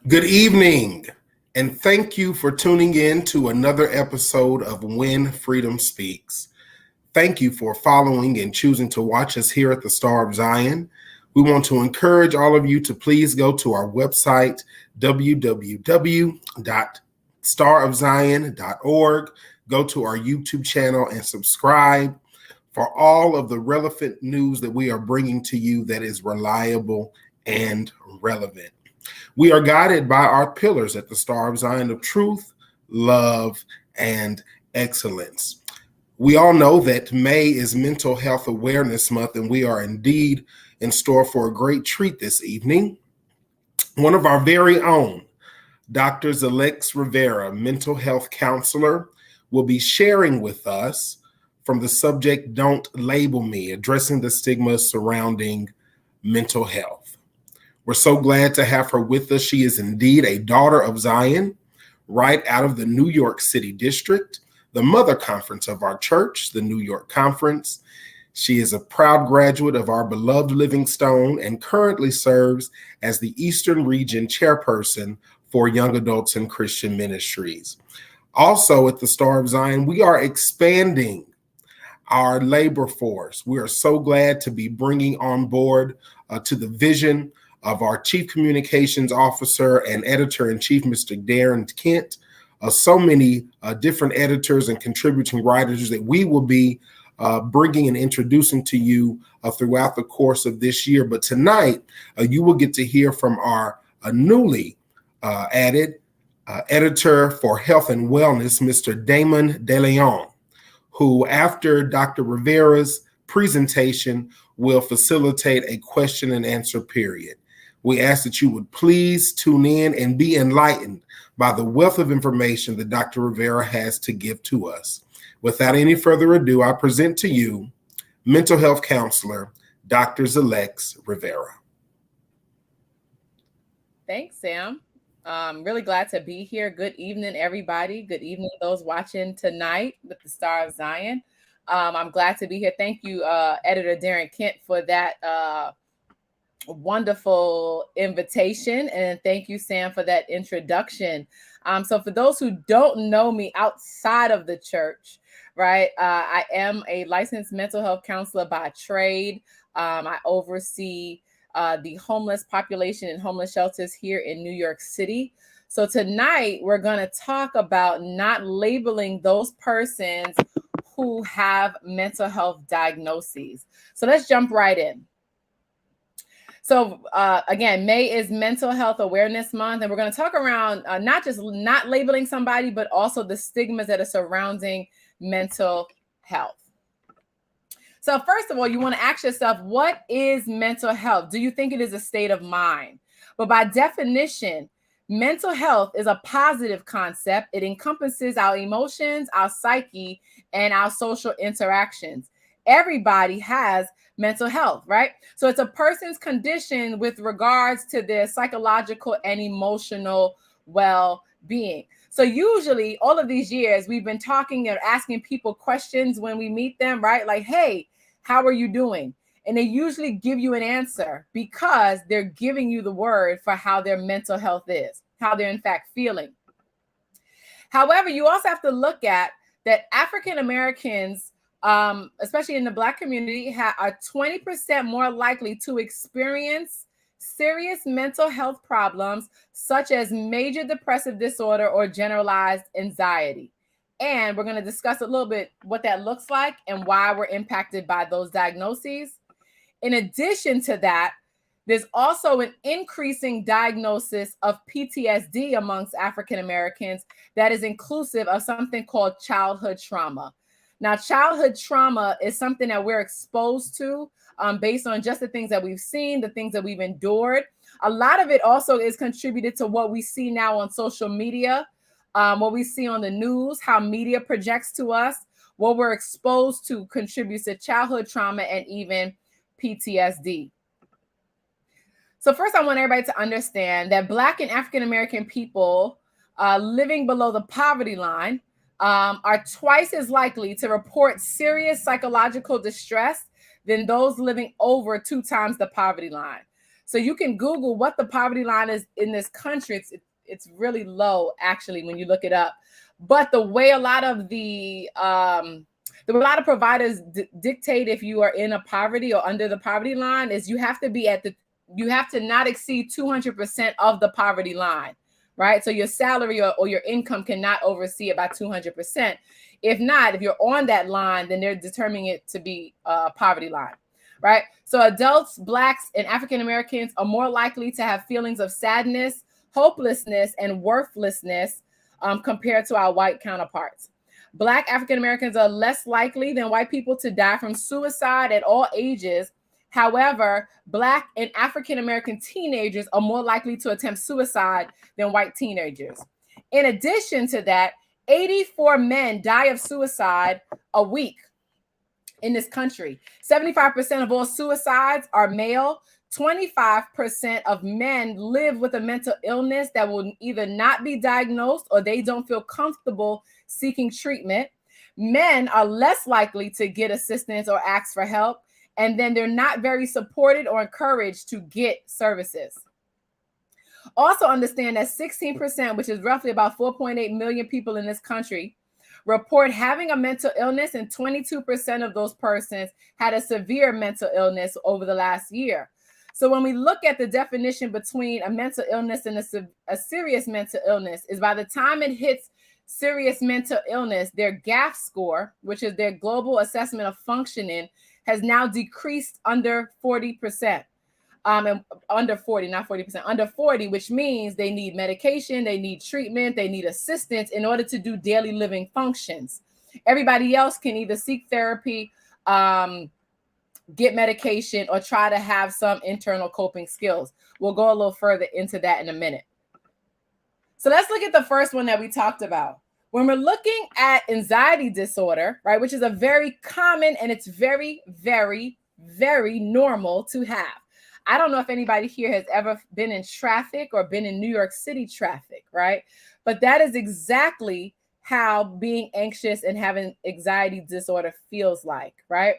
Good evening, and thank you for tuning in to another episode of When Freedom Speaks. Thank you for following and choosing to watch us here at the Star of Zion. We want to encourage all of you to please go to our website, www.starofzion.org. Go to our YouTube channel and subscribe for all of the relevant news that we are bringing to you that is reliable and relevant. We are guided by our pillars at the Star of Zion of truth, love, and excellence. We all know that May is Mental Health Awareness Month, and we are indeed in store for a great treat this evening. One of our very own, Dr. Xellex Rivera, mental health counselor, will be sharing with us from the subject, Don't Label Me, addressing the stigma surrounding mental health. We're so glad to have her with us. She is indeed a daughter of Zion, right out of the New York City district, the mother conference of our church, the New York Conference. She is a proud graduate of our beloved Livingstone and currently serves as the Eastern Region chairperson for Young Adults in Christian Ministries. Also at the Star of Zion, we are expanding our labor force. We are so glad to be bringing on board to the vision of our Chief Communications Officer and Editor-in-Chief, Mr. Darren Kent, so many different editors and contributing writers that we will be bringing and introducing to you throughout the course of this year. But tonight, you will get to hear from our newly added Editor for Health and Wellness, Mr. Damon DeLeon, who, after Dr. Rivera's presentation, will facilitate a question and answer period. We ask that you would please tune in and be enlightened by the wealth of information that Dr. Rivera has to give to us. Without any further ado, I present to you mental health counselor, Dr. Xellex Rivera. Thanks, Sam. I'm really glad to be here. Good evening, everybody. Good evening, those watching tonight with the Star of Zion. I'm glad to be here. Thank you, Editor Darren Kent, for that wonderful invitation, and thank you, Sam, for that introduction. So for those who don't know me outside of the church, right, I am a licensed mental health counselor by trade. I oversee the homeless population in homeless shelters here in New York City. So tonight we're going to talk about not labeling those persons who have mental health diagnoses. So let's jump right in. So again, May is Mental Health Awareness Month, and we're going to talk around not just not labeling somebody, but also the stigmas that are surrounding mental health. So first of all, you want to ask yourself, what is mental health? Do you think it is a state of mind? But by definition, mental health is a positive concept. It encompasses our emotions, our psyche, and our social interactions. Everybody has mental health, right? So it's a person's condition with regards to their psychological and emotional well-being. So usually all of these years, we've been talking and asking people questions when we meet them, right? Like, hey, how are you doing? And they usually give you an answer because they're giving you the word for how their mental health is, how they're in fact feeling. However, you also have to look at that African Americans, especially in the Black community, are 20% more likely to experience serious mental health problems such as major depressive disorder or generalized anxiety. And we're going to discuss a little bit what that looks like and why we're impacted by those diagnoses. In addition to that, there's also an increasing diagnosis of PTSD amongst African Americans that is inclusive of something called childhood trauma. Now, childhood trauma is something that we're exposed to based on just the things that we've seen, the things that we've endured. A lot of it also is contributed to what we see now on social media, what we see on the news, how media projects to us, what we're exposed to contributes to childhood trauma and even PTSD. So first, I want everybody to understand that Black and African American people living below the poverty line are twice as likely to report serious psychological distress than those living over 2 times the poverty line. So you can Google what the poverty line is in this country. It's really low, actually, when you look it up. But the way a lot of providers dictate if you are in a poverty or under the poverty line is you have to not exceed 200% of the poverty line, right? So your salary or your income cannot oversee it by 200%. If not, if you're on that line, then they're determining it to be a poverty line, right? So adults, Blacks, and African Americans are more likely to have feelings of sadness, hopelessness, and worthlessness compared to our white counterparts. Black African Americans are less likely than white people to die from suicide at all ages. However, Black and African American teenagers are more likely to attempt suicide than white teenagers. In addition to that, 84 men die of suicide a week in this country. 75% of all suicides are male. 25% of men live with a mental illness that will either not be diagnosed or they don't feel comfortable seeking treatment. Men are less likely to get assistance or ask for help, and then they're not very supported or encouraged to get services. Also understand that 16%, which is roughly about 4.8 million people in this country, report having a mental illness, and 22% of those persons had a severe mental illness over the last year. So when we look at the definition between a mental illness and a serious mental illness, is by the time it hits serious mental illness, their GAF score, which is their global assessment of functioning, has now decreased under 40%. And under 40, not 40%, under 40, which means they need medication, they need treatment, they need assistance in order to do daily living functions. Everybody else can either seek therapy, get medication, or try to have some internal coping skills. We'll go a little further into that in a minute. So let's look at the first one that we talked about. When we're looking at anxiety disorder, right, which is a very common and it's very, very, very normal to have. I don't know if anybody here has ever been in traffic or been in New York City traffic, right? But that is exactly how being anxious and having anxiety disorder feels like, right?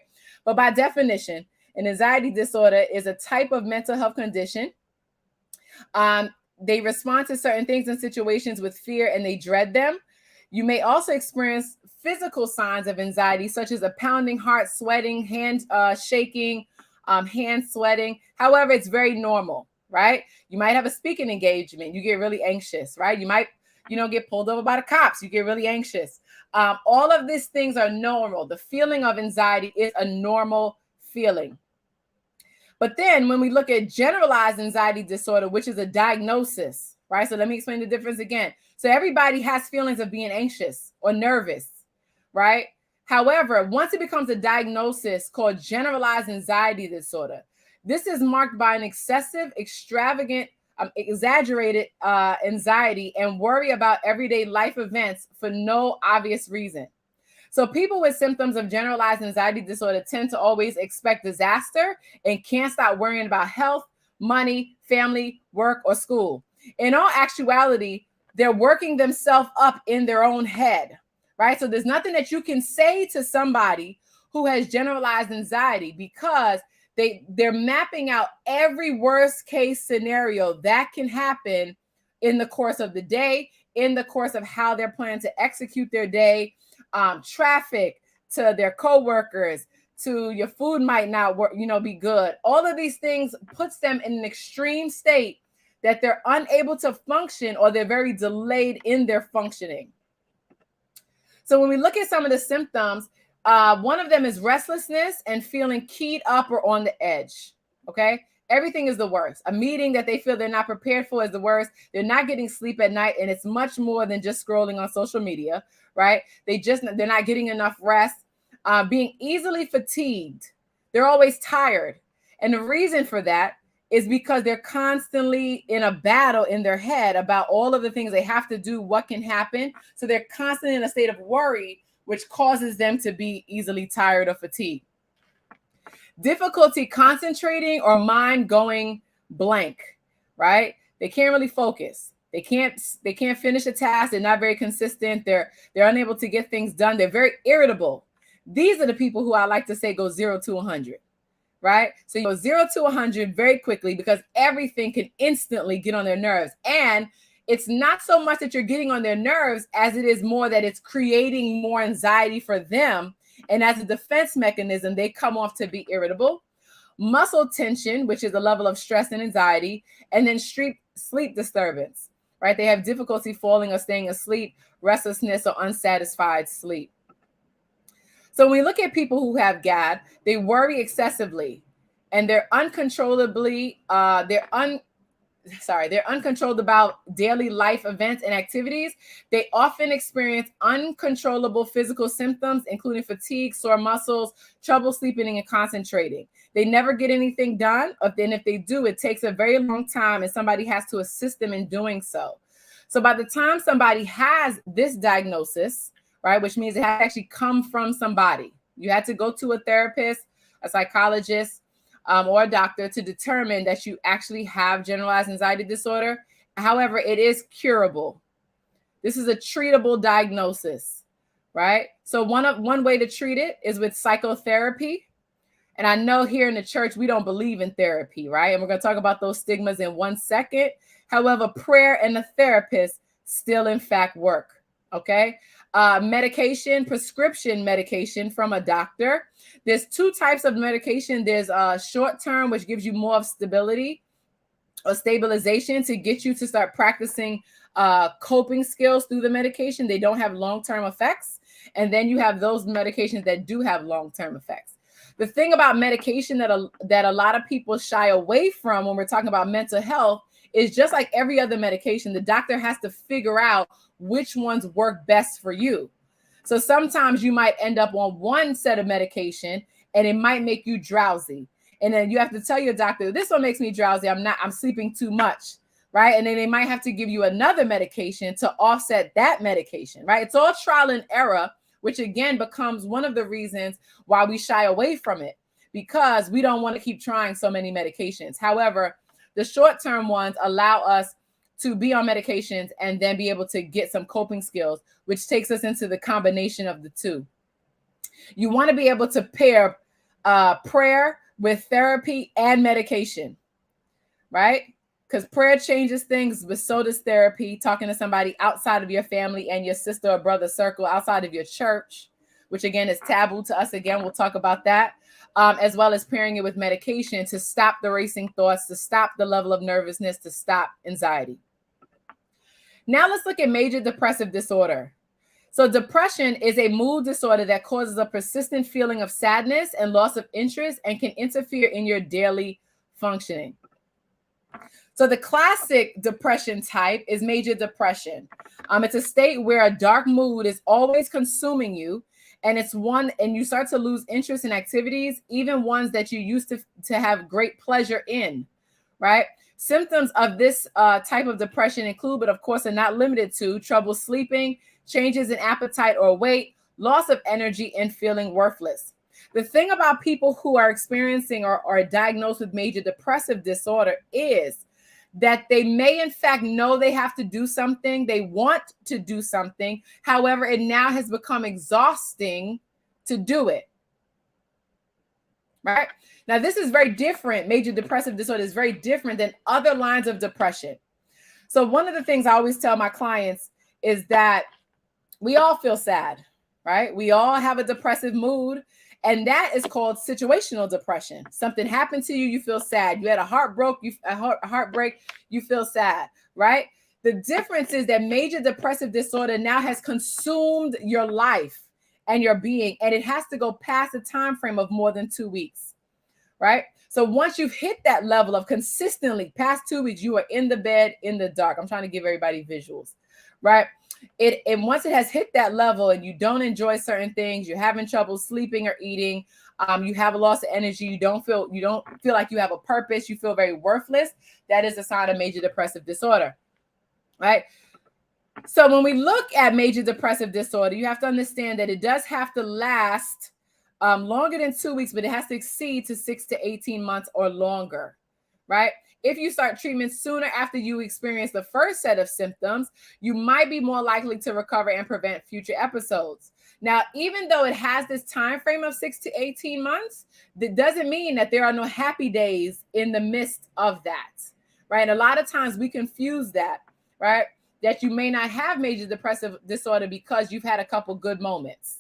But by definition, an anxiety disorder is a type of mental health condition. They respond to certain things and situations with fear and they dread them. You may also experience physical signs of anxiety, such as a pounding heart, sweating, hand shaking, hand sweating. However, it's very normal, right? You might have a speaking engagement. You get really anxious, right? You might, get pulled over by the cops. You get really anxious. All of these things are normal. The feeling of anxiety is a normal feeling. But then when we look at generalized anxiety disorder, which is a diagnosis, right? So let me explain the difference again. So everybody has feelings of being anxious or nervous, right? However, once it becomes a diagnosis called generalized anxiety disorder, this is marked by an excessive, extravagant, exaggerated anxiety and worry about everyday life events for no obvious reason. So people with symptoms of generalized anxiety disorder tend to always expect disaster and can't stop worrying about health, money, family, work, or school. In all actuality, they're working themselves up in their own head, right? So there's nothing that you can say to somebody who has generalized anxiety, because they're mapping out every worst case scenario that can happen in the course of the day, in the course of how they're planning to execute their day, traffic, to their coworkers, to your food might not work, be good. All of these things puts them in an extreme state that they're unable to function, or they're very delayed in their functioning. So when we look at some of the symptoms, one of them is restlessness and feeling keyed up or on the edge. Okay. Everything is the worst. A meeting that they feel they're not prepared for is the worst. They're not getting sleep at night. And it's much more than just scrolling on social media, right? They're not getting enough rest, being easily fatigued. They're always tired. And the reason for that is because they're constantly in a battle in their head about all of the things they have to do, what can happen. So they're constantly in a state of worry, which causes them to be easily tired or fatigued. Difficulty concentrating or mind going blank, right? They can't really focus. They can't finish a task. They're not very consistent. They're unable to get things done. They're very irritable. These are the people who I like to say go 0 to 100. Right? So you go 0 to 100 very quickly, because everything can instantly get on their nerves. And it's not so much that you're getting on their nerves as it is more that it's creating more anxiety for them. And as a defense mechanism, they come off to be irritable. Muscle tension, which is a level of stress and anxiety, and then sleep disturbance, right? They have difficulty falling or staying asleep, restlessness, or unsatisfied sleep. So when we look at people who have GAD, they worry excessively, and they're uncontrollably, they're uncontrolled about daily life events and activities. They often experience uncontrollable physical symptoms, including fatigue, sore muscles, trouble sleeping, and concentrating. They never get anything done, or then if they do, it takes a very long time, and somebody has to assist them in doing so. So by the time somebody has this diagnosis, right, which means it has to actually come from somebody. You had to go to a therapist, a psychologist, or a doctor to determine that you actually have generalized anxiety disorder. However, it is curable. This is a treatable diagnosis, right? So one way to treat it is with psychotherapy. And I know here in the church, we don't believe in therapy, right? And we're going to talk about those stigmas in 1 second. However, prayer and a therapist still, in fact, work, okay? Medication, prescription medication from a doctor. There's 2 types of medication. There's short-term, which gives you more of stability or stabilization to get you to start practicing coping skills through the medication. They don't have long-term effects. And then you have those medications that do have long-term effects. The thing about medication that a lot of people shy away from when we're talking about mental health is, just like every other medication, the doctor has to figure out which ones work best for you. So sometimes you might end up on one set of medication and it might make you drowsy. And then you have to tell your doctor, this one makes me drowsy. I'm sleeping too much, right? And then they might have to give you another medication to offset that medication, right? It's all trial and error, which again becomes one of the reasons why we shy away from it, because we don't want to keep trying so many medications. However, the short-term ones allow us to be on medications and then be able to get some coping skills, which takes us into the combination of the two. You want to be able to pair prayer with therapy and medication, right? Because prayer changes things, but so does therapy. Talking to somebody outside of your family and your sister or brother circle, outside of your church, which again is taboo to us. Again, we'll talk about that. As well as pairing it with medication to stop the racing thoughts, to stop the level of nervousness, to stop anxiety. Now let's look at major depressive disorder. So depression is a mood disorder that causes a persistent feeling of sadness and loss of interest and can interfere in your daily functioning. So the classic depression type is major depression. It's a state where a dark mood is always consuming you, and you start to lose interest in activities, even ones that you used to have great pleasure in, right? Symptoms of this type of depression include, but of course are not limited to, trouble sleeping, changes in appetite or weight, loss of energy, and feeling worthless. The thing about people who are experiencing or are diagnosed with major depressive disorder is that they may in fact know they have to do something, they want to do something. However, it now has become exhausting to do it. Right? Now, this is very different. Major depressive disorder is very different than other lines of depression. So one of the things I always tell my clients is that we all feel sad, right? We all have a depressive mood, and that is called situational depression. Something happened to you, you feel sad. You had a heartbreak, you feel sad, right? The difference is that major depressive disorder now has consumed your life and your being, and it has to go past a time frame of more than 2 weeks, right? So once you've hit that level of consistently past 2 weeks, you are in the bed in the dark. I'm trying to give everybody visuals, right? And once it has hit that level and you don't enjoy certain things, you're having trouble sleeping or eating, you have a loss of energy, you don't feel like you have a purpose, you feel very worthless, that is a sign of major depressive disorder, right? So when we look at major depressive disorder, you have to understand that it does have to last longer than 2 weeks, but it has to exceed to 6 to 18 months or longer, right? If you start treatment sooner after you experience the first set of symptoms, you might be more likely to recover and prevent future episodes. Now, even though it has this time frame of 6 to 18 months, that doesn't mean that there are no happy days in the midst of that, right? And a lot of times we confuse that, right? That you may not have major depressive disorder because you've had a couple good moments.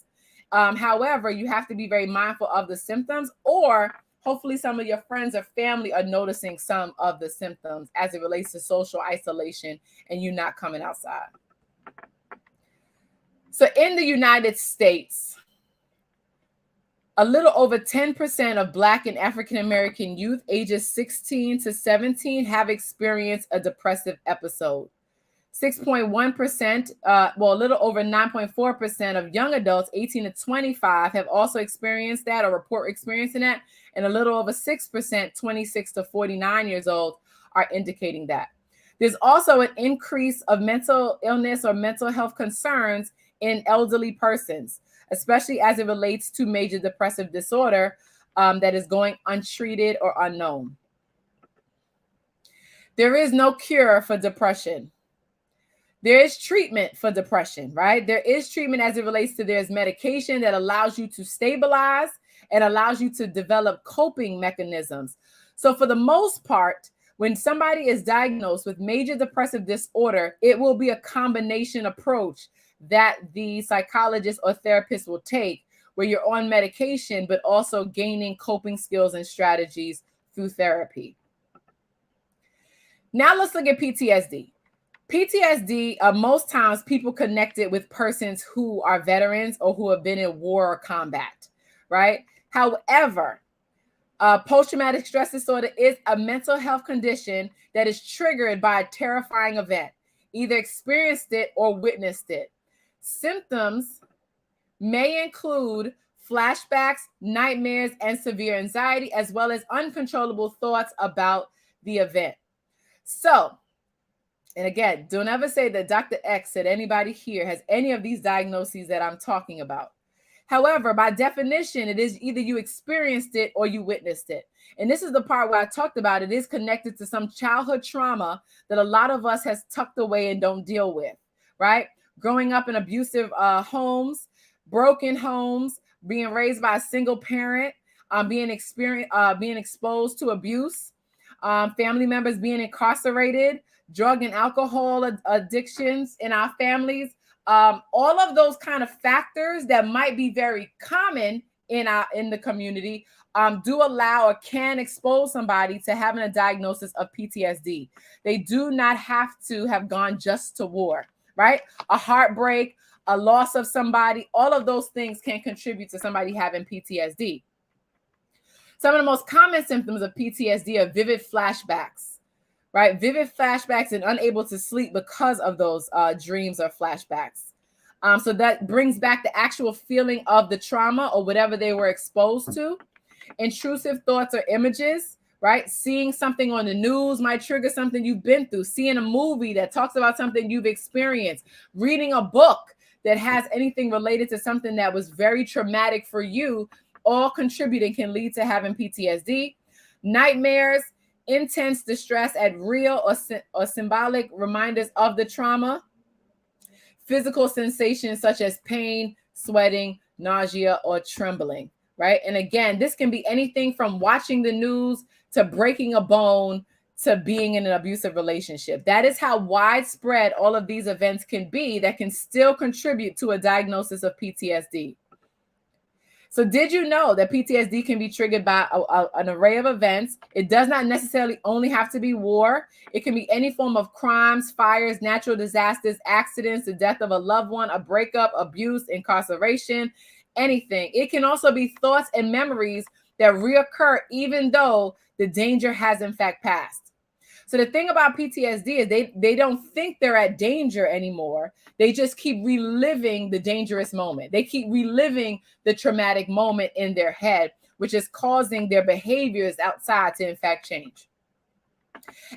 However, you have to be very mindful of the symptoms, or hopefully some of your friends or family are noticing some of the symptoms as it relates to social isolation and you not coming outside. So in the United States, a little over 10% of Black and African-American youth ages 16 to 17 have experienced a depressive episode. 6.1%, a little over 9.4% of young adults 18 to 25 have also experienced that or report experiencing that. And a little over 6%, 26 to 49 years old, are indicating that. There's also an increase of mental illness or mental health concerns in elderly persons, especially as it relates to major depressive disorder that is going untreated or unknown. There is no cure for depression. There is treatment for depression, right? There is treatment as it relates to there's medication that allows you to stabilize and allows you to develop coping mechanisms. So for the most part, when somebody is diagnosed with major depressive disorder, it will be a combination approach that the psychologist or therapist will take, where you're on medication, but also gaining coping skills and strategies through therapy. Now let's look at PTSD. PTSD, most times people connect it with persons who are veterans or who have been in war or combat, right? However, post-traumatic stress disorder is a mental health condition that is triggered by a terrifying event, either experienced it or witnessed it. Symptoms may include flashbacks, nightmares, and severe anxiety, as well as uncontrollable thoughts about the event. So, and again, don't ever say that Dr. X said anybody here has any of these diagnoses that I'm talking about. However, by definition, it is either you experienced it or you witnessed it. And this is the part where I talked about it is connected to some childhood trauma that a lot of us has tucked away and don't deal with, right? Growing up in abusive homes, broken homes, being raised by a single parent, being exposed to abuse, family members being incarcerated, drug and alcohol addictions in our families, all of those kind of factors that might be very common in the community do allow or can expose somebody to having a diagnosis of PTSD. They do not have to have gone just to war, right? A heartbreak, a loss of somebody, all of those things can contribute to somebody having PTSD. Some of the most common symptoms of PTSD are vivid flashbacks, right? Vivid flashbacks and unable to sleep because of those dreams or flashbacks. So that brings back the actual feeling of the trauma or whatever they were exposed to. Intrusive thoughts or images, right? Seeing something on the news might trigger something you've been through. Seeing a movie that talks about something you've experienced. Reading a book that has anything related to something that was very traumatic for you, all contributing can lead to having PTSD. Nightmares intense distress at real or symbolic reminders of the trauma, physical sensations such as pain, sweating, nausea, or trembling, right? And again, this can be anything from watching the news to breaking a bone to being in an abusive relationship. That is how widespread all of these events can be that can still contribute to a diagnosis of PTSD. So did you know that PTSD can be triggered by an array of events? It does not necessarily only have to be war. It can be any form of crimes, fires, natural disasters, accidents, the death of a loved one, a breakup, abuse, incarceration, anything. It can also be thoughts and memories that reoccur even though the danger has in fact passed. So the thing about PTSD is they don't think they're at danger anymore. They just keep reliving the dangerous moment. They keep reliving the traumatic moment in their head, which is causing their behaviors outside to in fact change.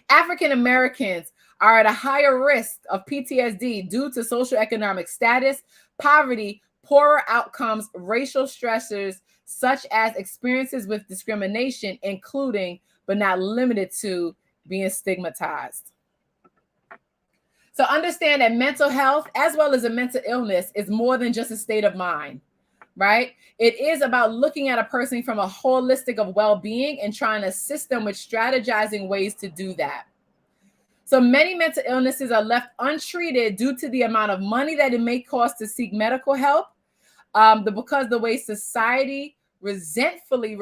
African Americans are at a higher risk of PTSD due to socioeconomic status, poverty, poorer outcomes, racial stressors, such as experiences with discrimination, including but not limited to being stigmatized. So understand that mental health, as well as a mental illness, is more than just a state of mind, right? It is about looking at a person from a holistic of well-being and trying to assist them with strategizing ways to do that. So many mental illnesses are left untreated due to the amount of money that it may cost to seek medical help, because the way society resentfully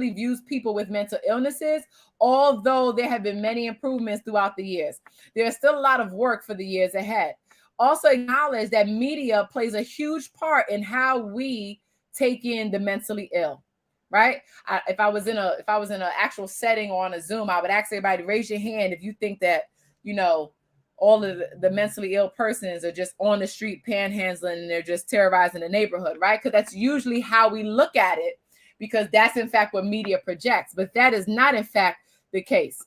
views people with mental illnesses, although there have been many improvements throughout the years. There's still a lot of work for the years ahead. Also acknowledge that media plays a huge part in how we take in the mentally ill, right? If I was in an actual setting or on a Zoom, I would ask everybody to raise your hand if you think that, all of the mentally ill persons are just on the street panhandling and they're just terrorizing the neighborhood, right? Because that's usually how we look at it, because that's in fact what media projects, but that is not in fact the case.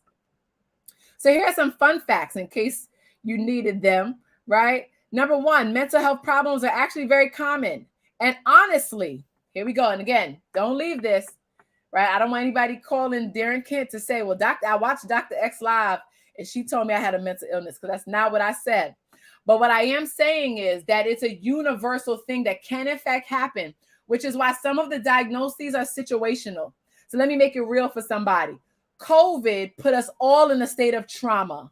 So here are some fun facts in case you needed them, right? Number one, mental health problems are actually very common. And honestly, here we go. And again, don't leave this, right? I don't want anybody calling Darren Kent to say, well, doctor, I watched Dr. X live and she told me I had a mental illness, because that's not what I said. But what I am saying is that it's a universal thing that can in fact happen, which is why some of the diagnoses are situational. So let me make it real for somebody. COVID put us all in a state of trauma,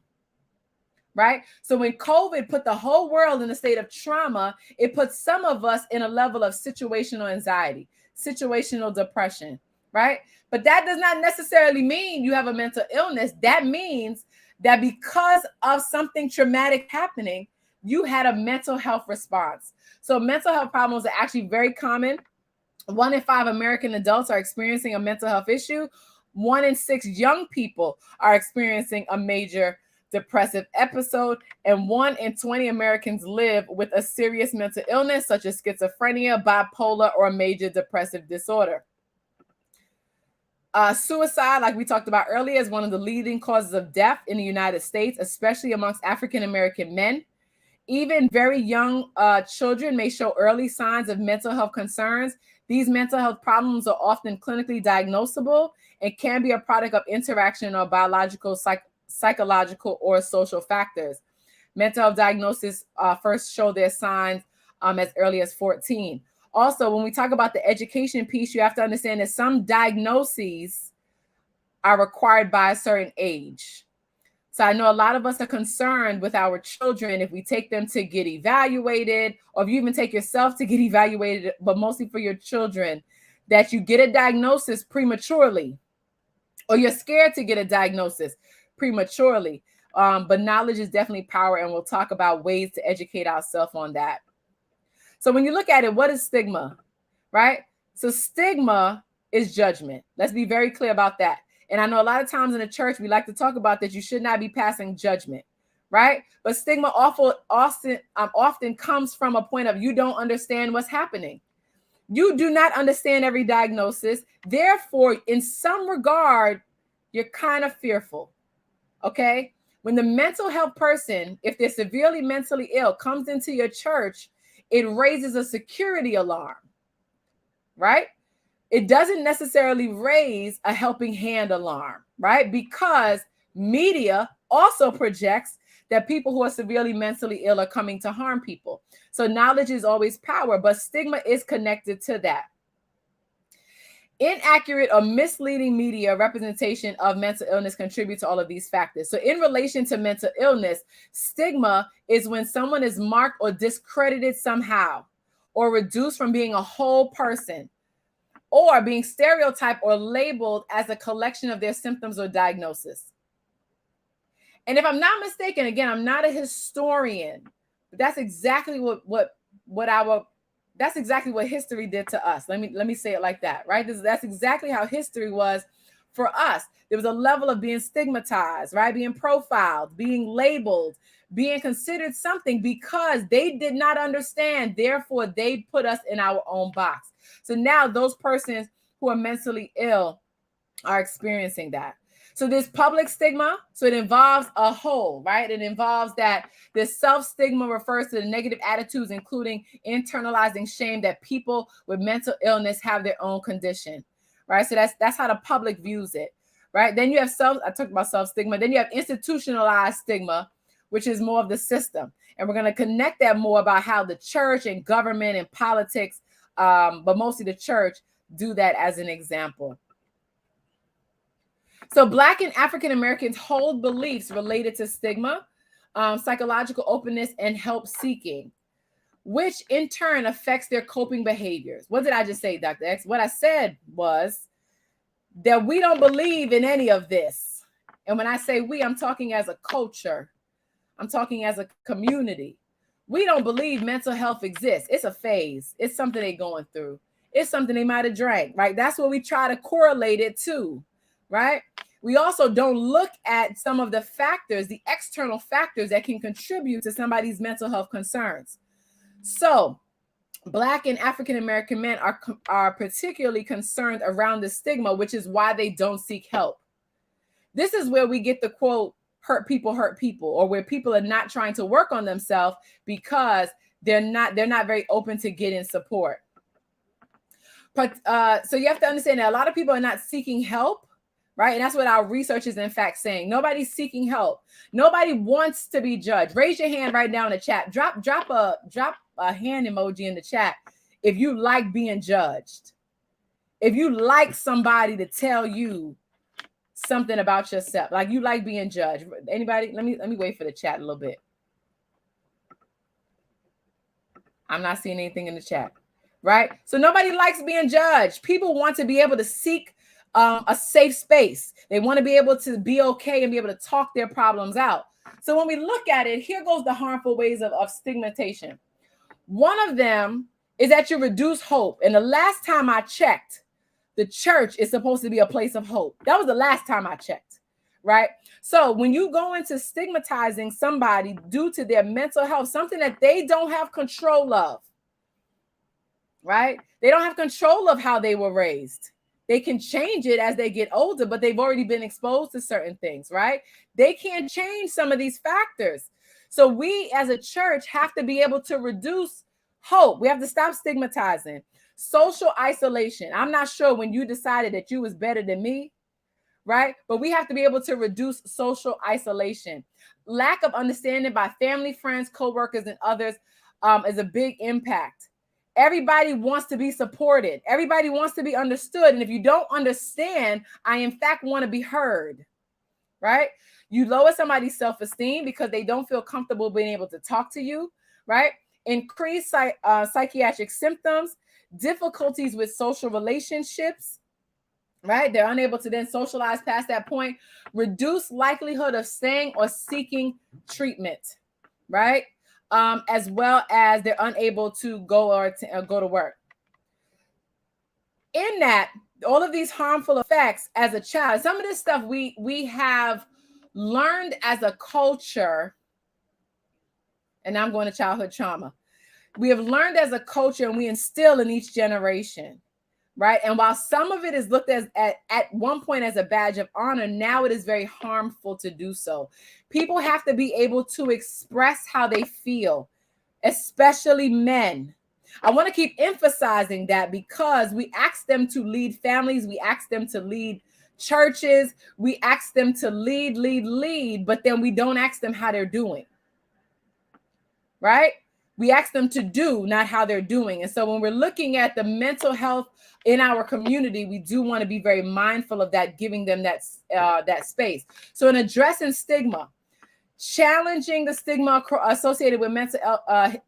right? So when COVID put the whole world in a state of trauma, it puts some of us in a level of situational anxiety, situational depression, right? But that does not necessarily mean you have a mental illness. That means that because of something traumatic happening, you had a mental health response. So mental health problems are actually very common. 1 in 5 American adults are experiencing a mental health issue. 1 in 6 young people are experiencing a major depressive episode, and 1 in 20 Americans live with a serious mental illness such as schizophrenia, bipolar, or a major depressive disorder. Suicide, like we talked about earlier, is one of the leading causes of death in the United States, especially amongst African American men. Even very young children may show early signs of mental health concerns. These mental health problems are often clinically diagnosable and can be a product of interaction or biological, psychological, or social factors. Mental health diagnoses first show their signs as early as 14. Also, when we talk about the education piece, you have to understand that some diagnoses are required by a certain age. So I know a lot of us are concerned with our children if we take them to get evaluated, or if you even take yourself to get evaluated, but mostly for your children, that you get a diagnosis prematurely, or you're scared to get a diagnosis prematurely. But knowledge is definitely power, and we'll talk about ways to educate ourselves on that. So when you look at it, what is stigma, right? So stigma is judgment. Let's be very clear about that. And I know a lot of times in the church, we like to talk about that you should not be passing judgment, right? But stigma often comes from a point of you don't understand what's happening. You do not understand every diagnosis. Therefore, in some regard, you're kind of fearful, okay? When the mental health person, if they're severely mentally ill, comes into your church, it raises a security alarm, right? It doesn't necessarily raise a helping hand alarm, right? Because media also projects that people who are severely mentally ill are coming to harm people. So knowledge is always power, but stigma is connected to that. Inaccurate or misleading media representation of mental illness contribute to all of these factors. So in relation to mental illness, stigma is when someone is marked or discredited somehow, or reduced from being a whole person, or being stereotyped or labeled as a collection of their symptoms or diagnosis. And if I'm not mistaken, again, I'm not a historian, but that's exactly that's exactly what history did to us. Let me say it like that, right? That's exactly how history was for us. There was a level of being stigmatized, right? Being profiled, being labeled, being considered something because they did not understand. Therefore, they put us in our own box. So now those persons who are mentally ill are experiencing that. So this public stigma, so it involves a whole, right? It involves that this self-stigma refers to the negative attitudes, including internalizing shame that people with mental illness have their own condition, right? So that's how the public views it, right? Then you have I talked about self-stigma. Then you have institutionalized stigma, which is more of the system. And we're going to connect that more about how the church and government and politics, but mostly the church, do that as an example. So Black and African Americans hold beliefs related to stigma, psychological openness, and help seeking, which in turn affects their coping behaviors. What did I just say, Dr. X? What I said was that we don't believe in any of this. And when I say we, I'm talking as a culture. I'm talking as a community. We don't believe mental health exists. It's a phase. It's something they're going through. It's something they might have drank, right? That's what we try to correlate it to, right? We also don't look at some of the factors, the external factors that can contribute to somebody's mental health concerns. So Black and African American men are particularly concerned around the stigma, which is why they don't seek help. This is where we get the quote, hurt people, or where people are not trying to work on themselves because they're not very open to getting support. But so you have to understand that a lot of people are not seeking help, right? And that's what our research is in fact saying. Nobody's seeking help. Nobody wants to be judged. Raise your hand right now in the chat. Drop a hand emoji in the chat if you like being judged. If you like somebody to tell you something about yourself, like you like being judged. Anybody? Let me wait for the chat a little bit. I'm not seeing anything in the chat, right? So nobody likes being judged. People want to be able to seek a safe space. They want to be able to be okay and be able to talk their problems out. So when we look at it, here goes the harmful ways of stigmatization. One of them is that you reduce hope. And the last time I checked, the church is supposed to be a place of hope. That was the last time I checked, right? So when you go into stigmatizing somebody due to their mental health, something that they don't have control of, right? They don't have control of how they were raised. They can change it as they get older, but they've already been exposed to certain things, right? They can't change some of these factors. So we as a church have to be able to reduce hope. We have to stop stigmatizing. Social isolation. I'm not sure when you decided that you was better than me, right? But we have to be able to reduce social isolation. Lack of understanding by family, friends, coworkers, and others is a big impact. Everybody wants to be supported. Everybody wants to be understood. And if you don't understand, I in fact want to be heard, right? You lower somebody's self-esteem because they don't feel comfortable being able to talk to you, right? Increase psychiatric symptoms, difficulties with social relationships, right? They're unable to then socialize past that point. Reduce likelihood of staying or seeking treatment, right? As well as they're unable to go to work. In that, all of these harmful effects as a child, some of this stuff we have learned as a culture, and I'm going to childhood trauma. We have learned as a culture and we instill in each generation, right? And while some of it is looked at one point as a badge of honor, now it is very harmful to do so. People have to be able to express how they feel, especially men. I want to keep emphasizing that because we ask them to lead families, we ask them to lead churches, we ask them to lead, but then we don't ask them how they're doing, right? We ask them to do, not how they're doing. And so when we're looking at the mental health in our community, we do want to be very mindful of that, giving them that space. So in addressing stigma, challenging the stigma associated with mental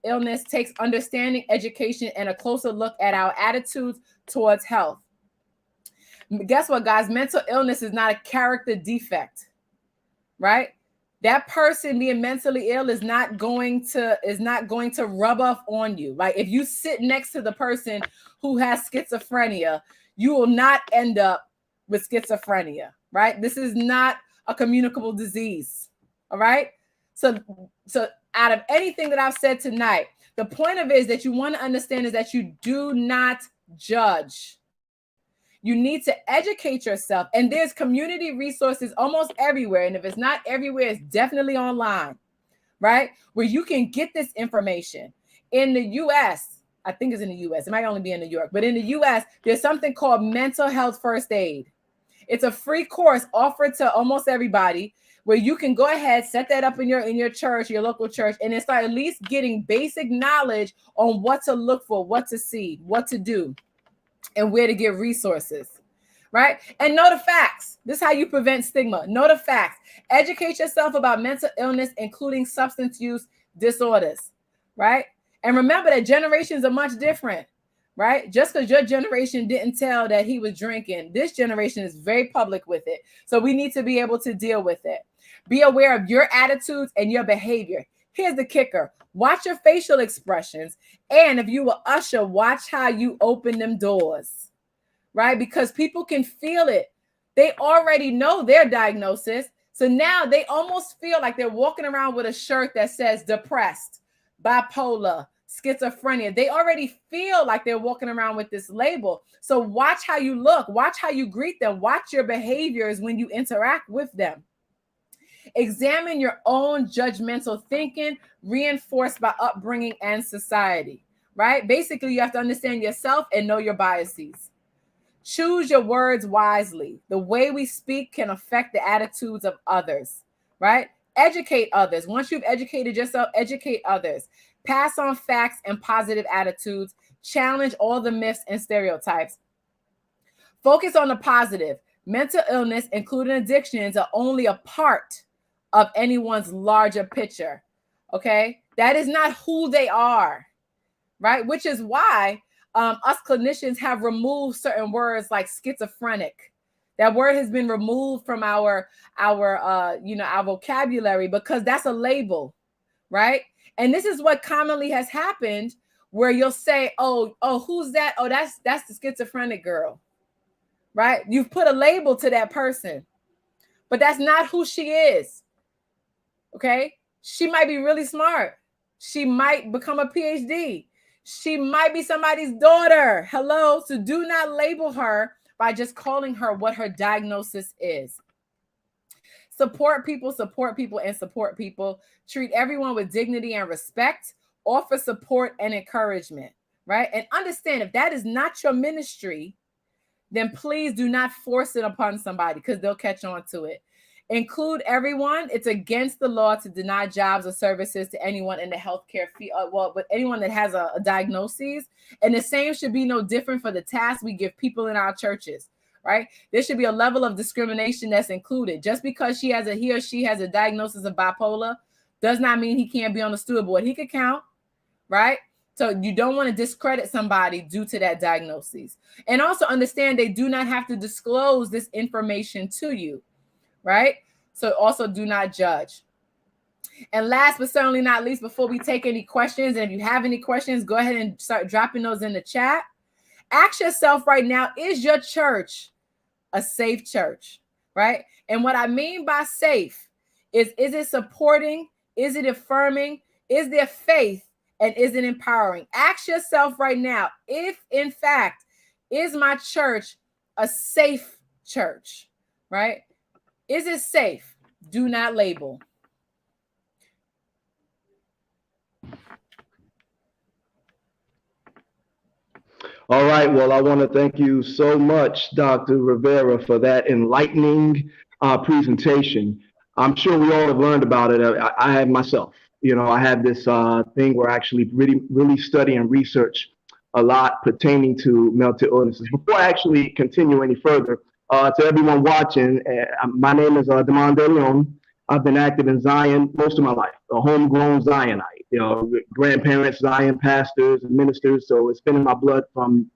illness takes understanding, education, and a closer look at our attitudes towards health. Guess what, guys? Mental illness is not a character defect, right? That person being mentally ill is not going to rub off on you. Like if you sit next to the person who has schizophrenia, you will not end up with schizophrenia, right? This is not a communicable disease. All right. So out of anything that I've said tonight, the point of it is that you want to understand is that you do not judge. You need to educate yourself. And there's community resources almost everywhere. And if it's not everywhere, it's definitely online, right? Where you can get this information. In the US, I think it's in the US. It might only be in New York. But in the US, there's something called mental health first aid. It's a free course offered to almost everybody, where you can go ahead, set that up in your church, your local church, and then start at least getting basic knowledge on what to look for, what to see, what to do, and where to get resources, right? And know the facts. This is how you prevent stigma. Know the facts. Educate yourself about mental illness, including substance use disorders, right? And remember that generations are much different, right? Just because your generation didn't tell that he was drinking, this generation is very public with it. So we need to be able to deal with it. Be aware of your attitudes and your behavior. Here's the kicker. Watch your facial expressions. And if you were usher, watch how you open them doors, right? Because people can feel it. They already know their diagnosis. So now they almost feel like they're walking around with a shirt that says depressed, bipolar, schizophrenia. They already feel like they're walking around with this label. So watch how you look. Watch how you greet them. Watch your behaviors when you interact with them. Examine your own judgmental thinking, reinforced by upbringing and society, right? Basically, you have to understand yourself and know your biases. Choose your words wisely. The way we speak can affect the attitudes of others, right? Educate others. Once you've educated yourself, educate others. Pass on facts and positive attitudes. Challenge all the myths and stereotypes. Focus on the positive. Mental illness, including addictions, are only a part of anyone's larger picture, okay? That is not who they are, right? Which is why us clinicians have removed certain words like schizophrenic. That word has been removed from our vocabulary, because that's a label, right? And this is what commonly has happened, where you'll say, oh, who's that? Oh, that's the schizophrenic girl, right? You've put a label to that person, but that's not who she is. Okay, she might be really smart. She might become a PhD. She might be somebody's daughter. Hello. So do not label her by just calling her what her diagnosis is. Support people, and support people. Treat everyone with dignity and respect. Offer support and encouragement, right? And understand, if that is not your ministry, then please do not force it upon somebody, because they'll catch on to it. Include everyone. It's against the law to deny jobs or services to anyone in the healthcare field, but anyone that has a diagnosis. And the same should be no different for the tasks we give people in our churches, right? There should be a level of discrimination that's included. Just because he or she has a diagnosis of bipolar does not mean he can't be on the steward board. He could count, right? So you don't want to discredit somebody due to that diagnosis. And also understand they do not have to disclose this information to you, right? So also do not judge. And last but certainly not least, before we take any questions, and if you have any questions, go ahead and start dropping those in the chat. Ask yourself right now, is your church a safe church, right? And what I mean by safe is it supporting? Is it affirming? Is there faith? And is it empowering? Ask yourself right now, if in fact, is my church a safe church, right? Is it safe? Do not label. All right. Well, I want to thank you so much, Dr. Rivera, for that enlightening presentation. I'm sure we all have learned about it. I have myself. You know, I have this thing where I actually really study and research a lot pertaining to mental illnesses. Before I actually continue any further, to everyone watching, my name is Damon De Leon. I've been active in Zion most of my life, a homegrown Zionite. You know, grandparents, Zion pastors and ministers. So it's been in my blood from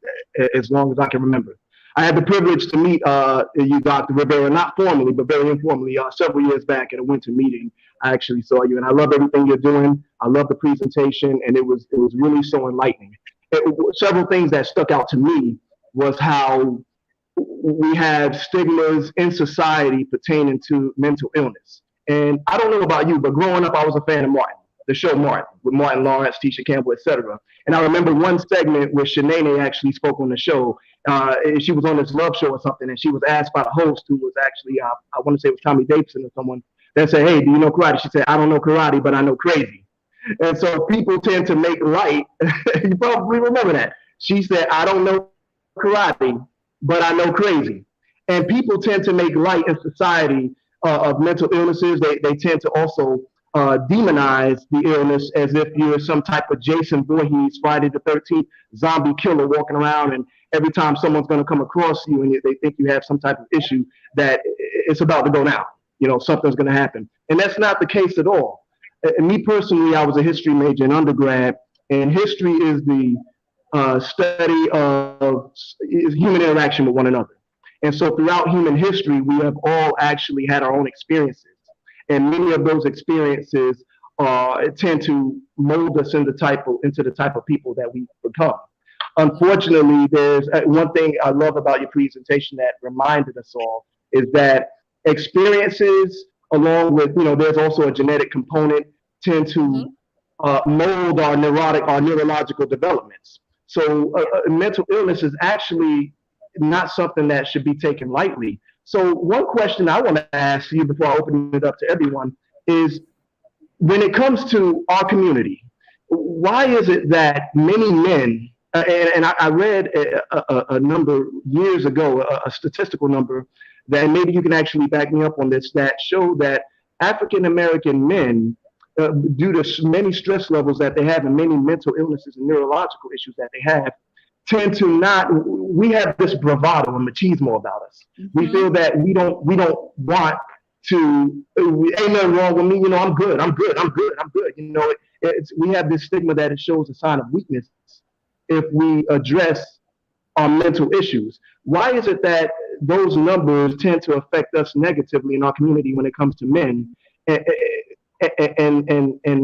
as long as I can remember. I had the privilege to meet you, Dr. Rivera, not formally, but very informally, several years back at a winter meeting. I actually saw you, and I love everything you're doing. I love the presentation, and it was really so enlightening. Several things that stuck out to me was how we have stigmas in society pertaining to mental illness. And I don't know about you, but growing up, I was a fan of Martin, the show Martin, with Martin Lawrence, Tisha Campbell, etc. And I remember one segment where Shanae actually spoke on the show. She was on this love show or something, and she was asked by the host, who was actually, I want to say it was Tommy Davidson or someone, that said, "Hey, do you know karate?" She said, "I don't know karate, but I know crazy." And so people tend to make light. You probably remember that. She said, "I don't know karate, but I know crazy." And people tend to make light in society of mental illnesses. They tend to also demonize the illness as if you're some type of Jason Voorhees, Friday the 13th zombie killer walking around, and every time someone's going to come across you and they think you have some type of issue, that it's about to go down. You know, something's going to happen. And that's not the case at all. And me personally, I was a history major in undergrad, and history is the study of human interaction with one another. And so throughout human history, we have all actually had our own experiences. And many of those experiences tend to mold us into the type of people that we become. Unfortunately, there's one thing I love about your presentation that reminded us all is that experiences, along with, there's also a genetic component, tend to mold our neurological developments. So mental illness is actually not something that should be taken lightly. So one question I want to ask you before I open it up to everyone is, when it comes to our community, why is it that many men, and I read a number years ago, a statistical number, that maybe you can actually back me up on this, that show that African-American men, due to many stress levels that they have and many mental illnesses and neurological issues that they have, tend to not, we have this bravado and machismo about us. Mm-hmm. We feel that we don't want to, ain't nothing wrong with me, I'm good. We have this stigma that it shows a sign of weakness if we address our mental issues. Why is it that those numbers tend to affect us negatively in our community when it comes to men and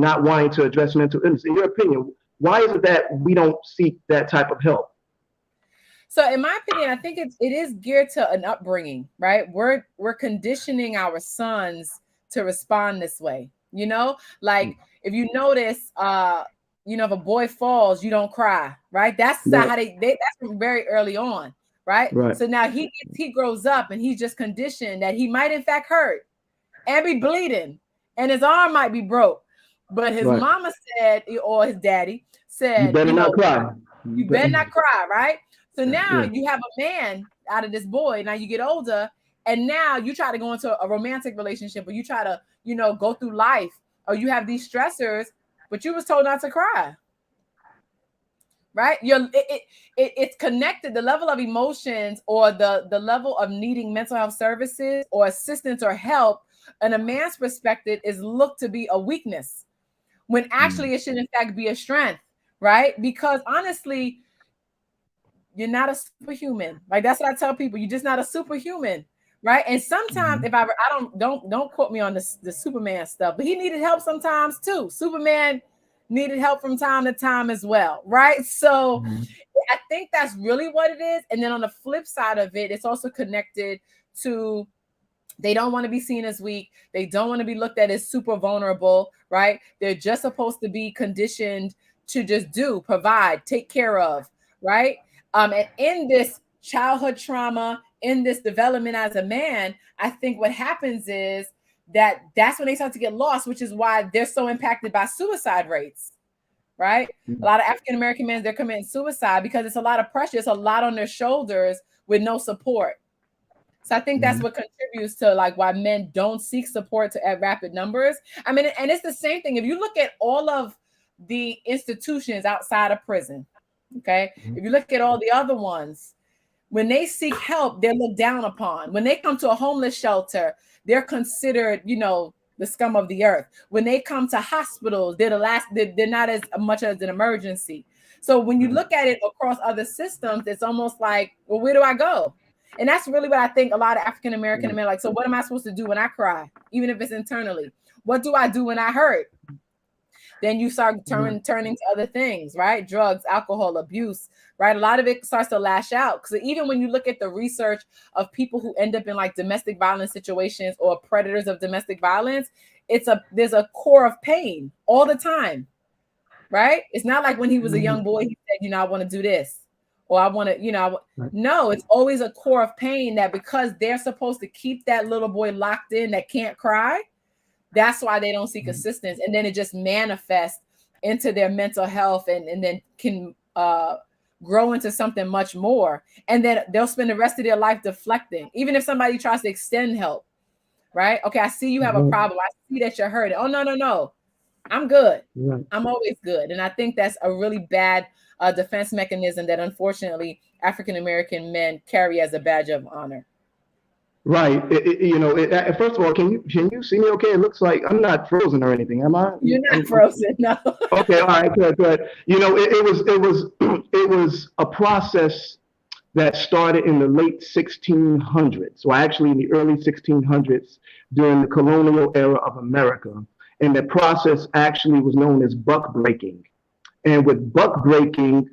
not wanting to address mental illness? In your opinion, why is it that we don't seek that type of help? So in my opinion, I think it is geared to an upbringing, right? We're conditioning our sons to respond this way, like if you notice, if a boy falls, you don't cry, right? That's how that's from very early on, right? So now he grows up and he's just conditioned that he might in fact hurt and be bleeding and his arm might be broke. But his mama said, or his daddy said, you better not cry. You better not cry, right? So now you have a man out of this boy. Now you get older, and now you try to go into a romantic relationship, or you try to, go through life, or you have these stressors, but you was told not to cry, right? It's connected. The level of emotions or the level of needing mental health services or assistance or help, in a man's perspective, is looked to be a weakness, when actually it should in fact be a strength, right? Because honestly, you're not a superhuman. Like, that's what I tell people. You're just not a superhuman, right? And sometimes, if I don't quote me on the Superman stuff, but he needed help sometimes too. Superman needed help from time to time as well, right? So I think that's really what it is. And then on the flip side of it, it's also connected to, they don't want to be seen as weak. They don't want to be looked at as super vulnerable, right? They're just supposed to be conditioned to just provide, take care of, right? And in this childhood trauma, in this development as a man, I think what happens is that's when they start to get lost, which is why they're so impacted by suicide rates, right? A lot of African American men, they're committing suicide because it's a lot of pressure. It's a lot on their shoulders with no support. So I think that's what contributes to like why men don't seek support at rapid numbers. I mean, and it's the same thing. If you look at all of the institutions outside of prison, okay, if you look at all the other ones, when they seek help, they're looked down upon. When they come to a homeless shelter, they're considered, you know, the scum of the earth. When they come to hospitals, they're not as much as an emergency. So when you look at it across other systems, it's almost like, well, where do I go? And that's really what I think a lot of African American men are like. So what am I supposed to do when I cry, even if it's internally? What do I do when I hurt? Then you start turning to other things, right? Drugs, alcohol, abuse, right? A lot of it starts to lash out. Because even when you look at the research of people who end up in like domestic violence situations or predators of domestic violence, there's a core of pain all the time, right? It's not like when he was a young boy, he said, you know, I want to do this. Or I want to, you know, no, it's always a core of pain that because they're supposed to keep that little boy locked in that can't cry, that's why they don't seek assistance. And then it just manifests into their mental health and then can grow into something much more. And then they'll spend the rest of their life deflecting, even if somebody tries to extend help, right? Okay, I see you have a problem. I see that you're hurting. Oh, no. I'm good. I'm always good. And I think that's a really bad defense mechanism that unfortunately African-American men carry as a badge of honor. Right. First of all, can you see me okay? It looks like I'm not frozen or anything, am I? You're not frozen, no. Okay, all right, good. You know, it was a process that started in the late 1600s, or actually in the early 1600s during the colonial era of America. And the process actually was known as buck breaking. And with buck breaking,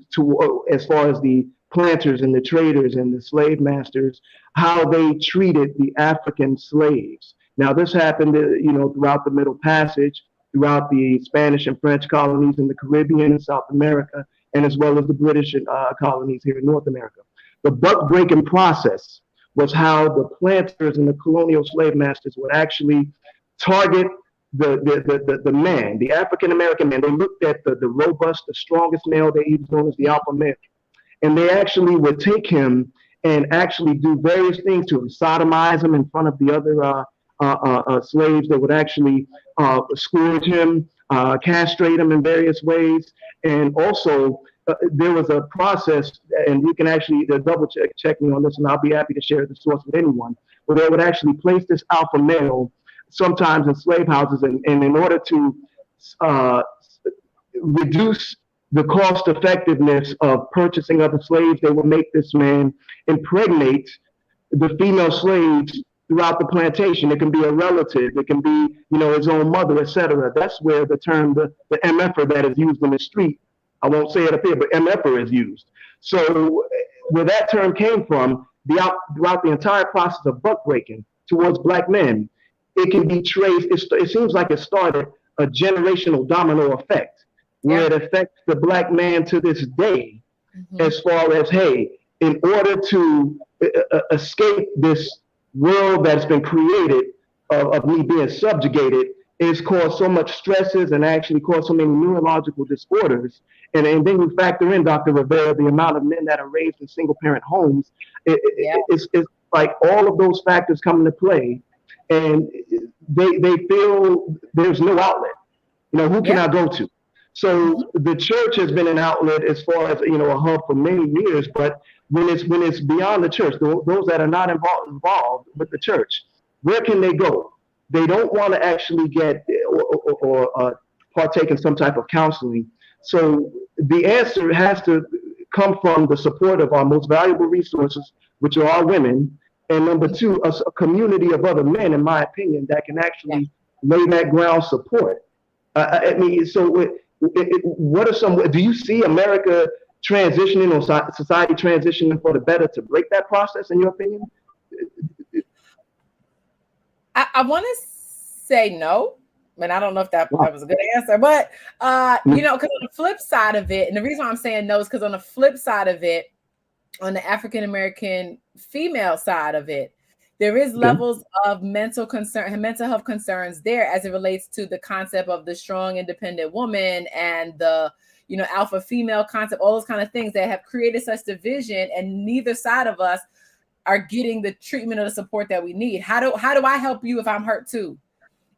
as far as the planters and the traders and the slave masters, how they treated the African slaves. Now, this happened, throughout the Middle Passage, throughout the Spanish and French colonies in the Caribbean and South America, and as well as the British colonies here in North America. The buck breaking process was how the planters and the colonial slave masters would actually target the man, the African American man. They looked at the robust, the strongest male. He was known as the alpha male, and they actually would take him and actually do various things to him, sodomize him in front of the other slaves. They would actually scourge him, castrate him in various ways, and also there was a process, and you can actually double check me on this, and I'll be happy to share the source with anyone, where they would actually place this alpha male sometimes in slave houses, and in order to reduce the cost effectiveness of purchasing other slaves, they would make this man impregnate the female slaves throughout the plantation. It can be a relative, it can be, his own mother, etc. That's where the term, the MFer that is used in the street, I won't say it up here, but MFer is used. So where that term came from, throughout the entire process of buck breaking towards Black men, it can be traced. It seems like it started a generational domino effect, where it affects the Black man to this day, as far as, hey, in order to escape this world that's been created of me being subjugated, it's caused so much stresses and actually caused so many neurological disorders. And then you factor in, Dr. Rivera, the amount of men that are raised in single parent homes. It's like all of those factors come into play, and they feel there's no outlet. Who can I go to? So the church has been an outlet as far as, a hub for many years, but when it's beyond the church, those that are not involved with the church, where can they go? They don't want to actually get or partake in some type of counseling. So the answer has to come from the support of our most valuable resources, which are our women, and number two, a community of other men, in my opinion, that can actually lay that ground support. So what are some? Do you see America transitioning or society transitioning for the better to break that process, in your opinion? I want to say no, and I don't know if that was a good answer, but because on the flip side of it, and the reason why I'm saying no is because on the flip side of it, on the African American female side of it, there is levels of mental health concerns there as it relates to the concept of the strong, independent woman and the alpha female concept, all those kind of things that have created such division, and neither side of us are getting the treatment or the support that we need. How do I help you if I'm hurt too?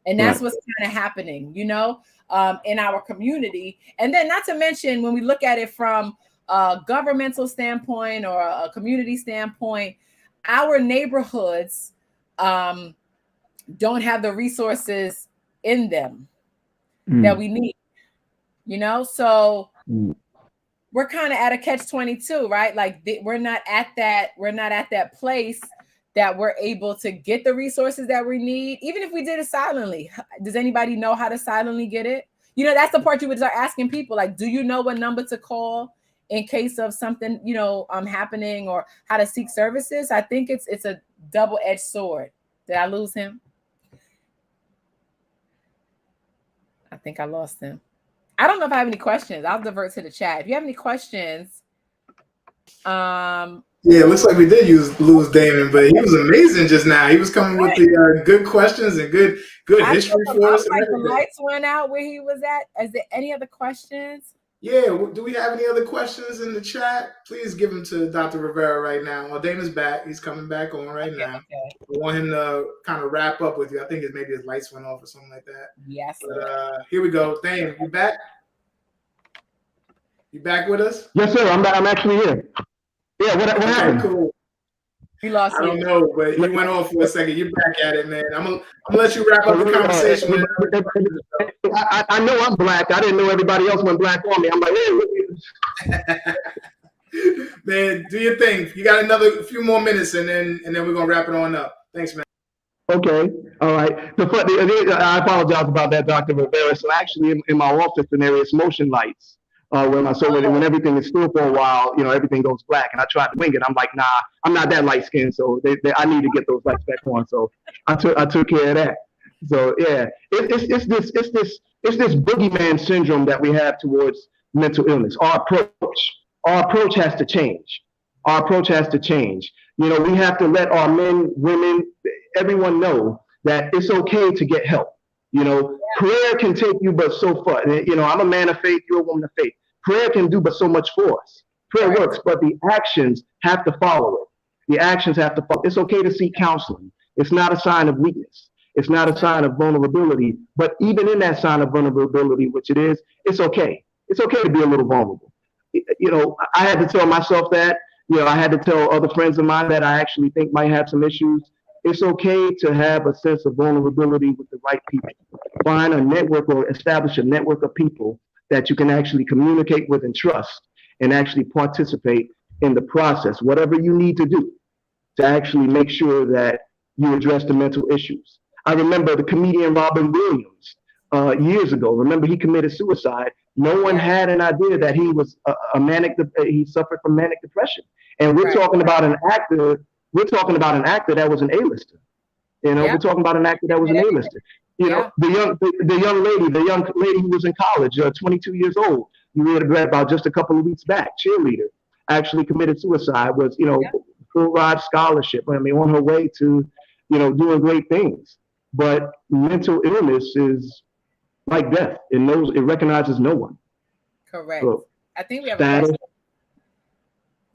And that's what's kind of happening, in our community. And then not to mention, when we look at it from a governmental standpoint or a community standpoint, our neighborhoods don't have the resources in them that we need, so we're kind of at a catch-22, right? Like we're not at that place that we're able to get the resources that we need, even if we did it silently. Does anybody know how to silently get it? That's the part you would start asking people, like, do you know what number to call in case of something, happening, or how to seek services? I think it's a double-edged sword. Did I lose him? I think I lost him. I don't know if I have any questions. I'll divert to the chat. If you have any questions, yeah, it looks like we did lose Damon, but he was amazing just now. He was coming with the good questions and good history for us. Like the lights went out where he was at. Is there any other questions? Yeah, do we have any other questions in the chat? Please give them to Dr. Rivera right now. Well, Damon's back. He's coming back on right now. Okay. We want him to kind of wrap up with you. I think maybe his lights went off or something like that. Yes. But here we go. Damon, you back? You back with us? Yes, sir. I'm actually here. Yeah, what happened? Cool. You lost. I don't know, but you went off for a second. You're back at it, man. I'm gonna let you wrap up the conversation. I know I'm black. I didn't know everybody else went black on me. I'm like, hey. Man, do your thing. You got a few more minutes, and then we're gonna wrap it on up. Thanks, man. Okay, all right. I apologize about that, Dr. Rivera. So actually, in my office, there is motion lights. When everything is still for a while, everything goes black, and I tried to wing it. I'm like, nah, I'm not that light skinned, so I need to get those lights back on. So I took care of that. So yeah, it's this boogeyman syndrome that we have towards mental illness. Our approach has to change. We have to let our men, women, everyone know that it's okay to get help. Prayer can take you but so far. I'm a man of faith, you're a woman of faith. Prayer can do but so much for us. Prayer works, but the actions have to follow it. It's okay to seek counseling. It's not a sign of weakness. It's not a sign of vulnerability. But even in that sign of vulnerability, which it is, it's okay. It's okay to be a little vulnerable. I had to tell myself that. I had to tell other friends of mine that I actually think might have some issues. It's okay to have a sense of vulnerability with the right people. Find a network or establish a network of people that you can actually communicate with and trust, and actually participate in the process, whatever you need to do to actually make sure that you address the mental issues. I remember the comedian Robin Williams years ago. Remember, he committed suicide. No one had an idea that he was he suffered from manic depression. And we're talking about an actor. We're talking about an actor that was an A-lister. We're talking about an actor that was an A-lister. The young lady who was in college, 22 years old, you read about just a couple of weeks back, cheerleader, actually committed suicide, was, full ride scholarship. I mean, on her way to, doing great things. But mental illness is like death. It recognizes no one. Correct. So, I think we have a question.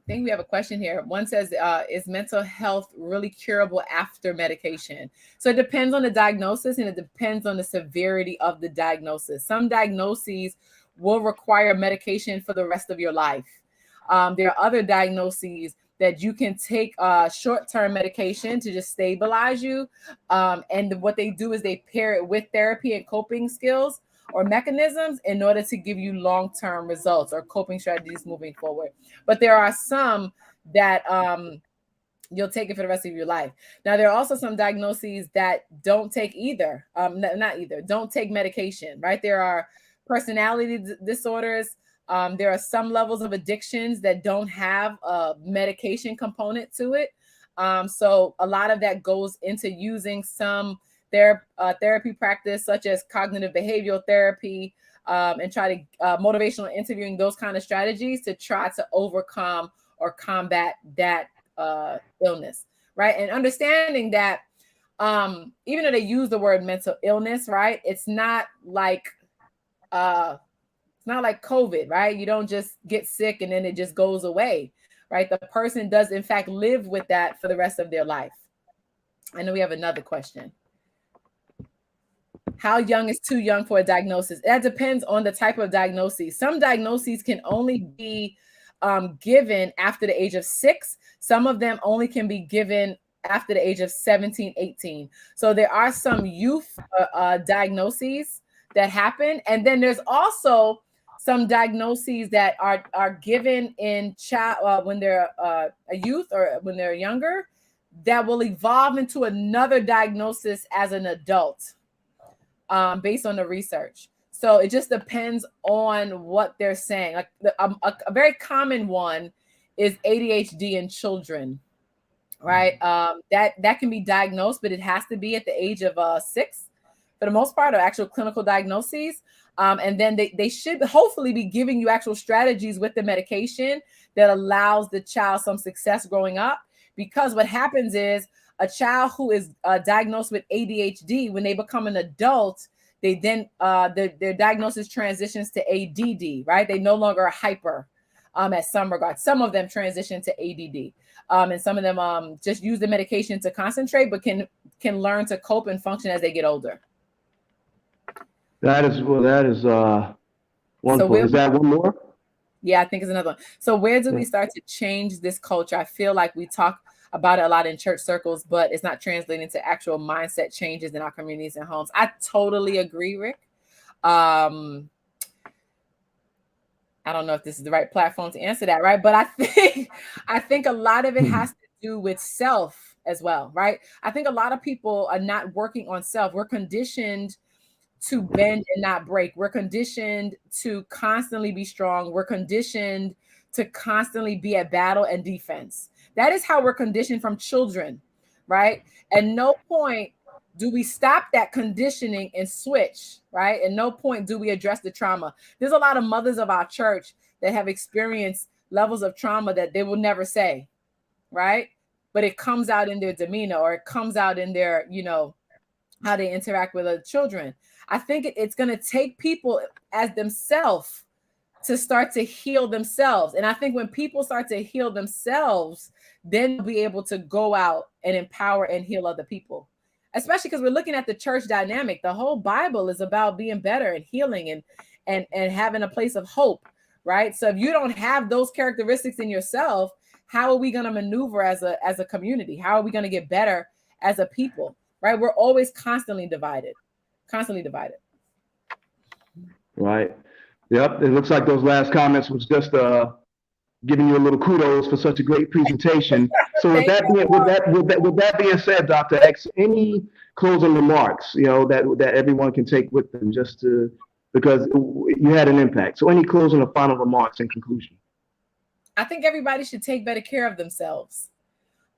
A question here. One says, is mental health really curable after medication? So it depends on the diagnosis, and it depends on the severity of the diagnosis. Some diagnoses will require medication for the rest of your life. There are other diagnoses that you can take short-term medication to just stabilize you. And what they do is they pair it with therapy and coping skills or mechanisms in order to give you long-term results or coping strategies moving forward. But there are some that you'll take it for the rest of your life. Now, there are also some diagnoses that don't take either, don't take medication, right? There are personality disorders. There are some levels of addictions that don't have a medication component to it. So a lot of that goes into using some therapy practice, such as cognitive behavioral therapy, and try to motivational interviewing, those kind of strategies to try to overcome or combat that illness, right? And understanding that even though they use the word mental illness, right, it's not like It's not like COVID, right? You don't just get sick and then it just goes away, right? The person does in fact live with that for the rest of their life. I know we have another question. How young is too young for a diagnosis? That depends on the type of diagnosis. Some diagnoses can only be given after the age of 6. Some of them only can be given after the age of 17, 18. So there are some youth diagnoses that happen. And then there's also some diagnoses that are given in when they're a youth or when they're younger, that will evolve into another diagnosis as an adult. Based on the research. So it just depends on what they're saying. Like a very common one is ADHD in children, right? That can be diagnosed, but it has to be at the age of 6 for the most part, or actual clinical diagnoses. And then they should hopefully be giving you actual strategies with the medication that allows the child some success growing up. Because what happens is, a child who is diagnosed with ADHD, when they become an adult, they then their diagnosis transitions to ADD, right? They no longer are hyper at some regard. Some of them transition to ADD, and some of them just use the medication to concentrate, but can learn to cope and function as they get older. That is wonderful. So is that one more? Yeah, I think it's another one. So where do we start to change this culture? I feel like we talk about it a lot in church circles, but it's not translating to actual mindset changes in our communities and homes. I totally agree, Rick. I don't know if this is the right platform to answer that, right? But I think a lot of it has to do with self as well, right? I think a lot of people are not working on self. We're conditioned to bend and not break. We're conditioned to constantly be strong. We're conditioned to constantly be at battle and defense. That is how we're conditioned from children, right? At no point do we stop that conditioning and switch, right? At no point do we address the trauma. There's a lot of mothers of our church that have experienced levels of trauma that they will never say, right? But it comes out in their demeanor, or it comes out in their, how they interact with other children. I think it's going to take people as themselves to start to heal themselves. And I think when people start to heal themselves, then they'll be able to go out and empower and heal other people, especially because we're looking at the church dynamic. The whole Bible is about being better and healing and having a place of hope, right? So if you don't have those characteristics in yourself, how are we going to maneuver as a community? How are we going to get better as a people, right? We're always constantly divided. Right. Yep. It looks like those last comments was just giving you a little kudos for such a great presentation. So with that being said, Dr. X, any closing remarks, that everyone can take with them, because you had an impact. So any closing or final remarks in conclusion? I think everybody should take better care of themselves.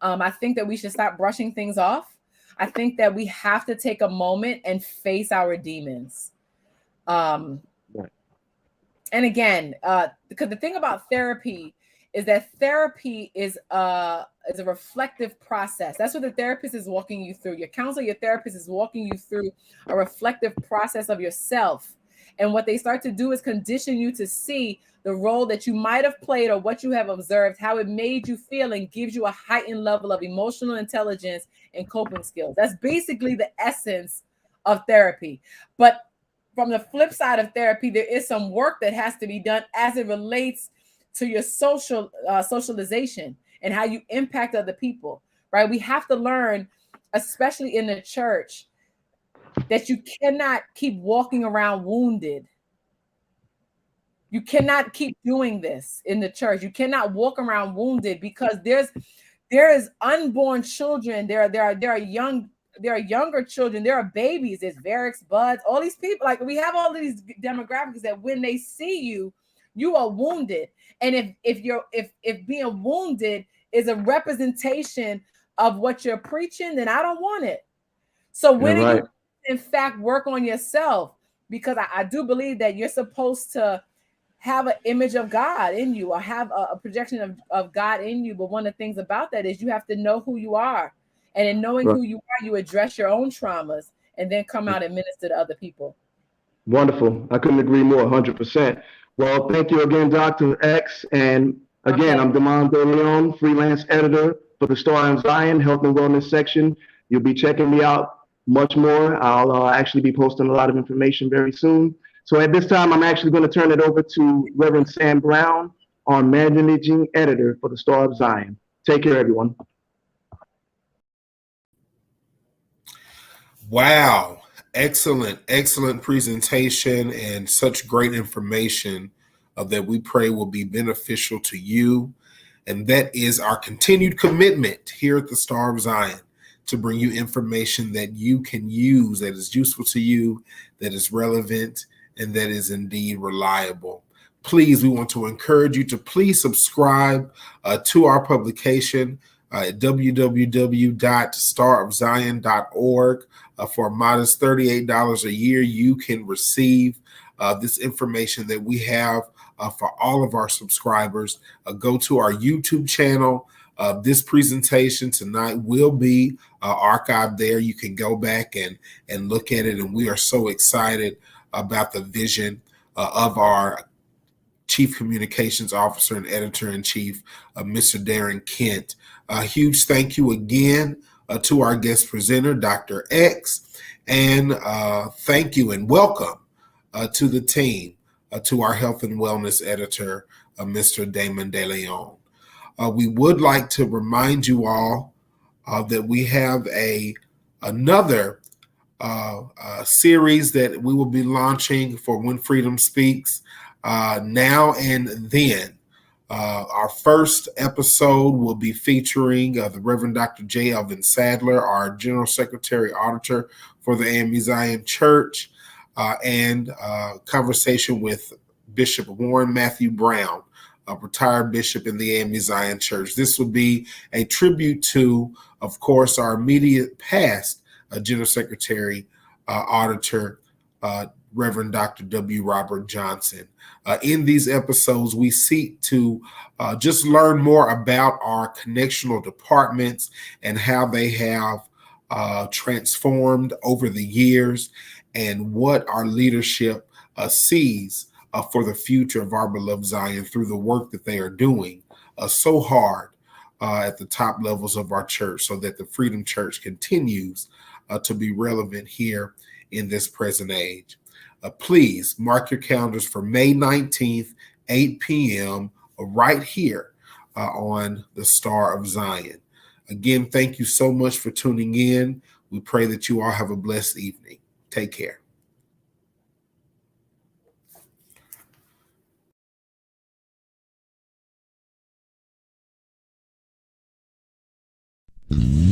I think that we should stop brushing things off. I think that we have to take a moment and face our demons. Right. And again, because the thing about therapy is that therapy is a reflective process. That's what the therapist is walking you through. Your counselor, your therapist is walking you through a reflective process of yourself. And what they start to do is condition you to see the role that you might have played or what you have observed, how it made you feel, and gives you a heightened level of emotional intelligence and coping skills. That's basically the essence of therapy. But from the flip side of therapy, there is some work that has to be done as it relates to your socialization and how you impact other people, right? We have to learn, especially in the church, that you cannot keep walking around wounded. You cannot keep doing this in the church. You cannot walk around wounded, because there is unborn children. There are younger children. There are babies. There's Varix, Buds, all these people. Like, we have all these demographics that when they see you, you are wounded. And if being wounded is a representation of what you're preaching, then I don't want it. So when you in fact work on yourself, because I do believe that you're supposed to have an image of God in you, or have a projection of God in you. But one of the things about that is you have to know who you are. And in knowing who you are, you address your own traumas and then come out and minister to other people. Wonderful. I couldn't agree more, 100%. Well, thank you again, Dr. X. And again, I'm Damon De Leon, freelance editor for the Star of Zion Health and Wellness section. You'll be checking me out much more. I'll actually be posting a lot of information very soon. So at this time, I'm actually going to turn it over to Reverend Sam Brown, our managing editor for the Star of Zion. Take care, everyone. Wow. Excellent presentation and such great information that we pray will be beneficial to you. And that is our continued commitment here at the Star of Zion to bring you information that you can use, that is useful to you, that is relevant, and that is indeed reliable. Please, we want to encourage you to please subscribe to our publication at www.starofzion.org. For a modest $38 a year, you can receive this information that we have for all of our subscribers. Go to our YouTube channel. This presentation tonight will be archived there. You can go back and look at it. And we are so excited about the vision of our Chief Communications Officer and Editor-in-Chief, Mr. Darren Kent. A huge thank you again to our guest presenter, Dr. X, and thank you and welcome to the team, to our Health and Wellness Editor, Mr. Damon De Leon. We would like to remind you all that we have another series that we will be launching for When Freedom Speaks, now and then. Our first episode will be featuring the Reverend Dr. J. Elvin Sadler, our General Secretary Auditor for the AME Zion Church, and conversation with Bishop Warren Matthew Brown, a retired bishop in the AME Zion Church. This will be a tribute to, of course, our immediate past General Secretary Auditor, Reverend Dr. W. Robert Johnson. In these episodes, we seek to just learn more about our connectional departments and how they have transformed over the years and what our leadership sees for the future of our beloved Zion through the work that they are doing so hard at the top levels of our church, so that the Freedom Church continues to be relevant here in this present age. Please mark your calendars for May 19th, 8 p.m. right here on the Star of Zion. Again, thank you so much for tuning in. We pray that you all have a blessed evening. Take care. Mm-hmm.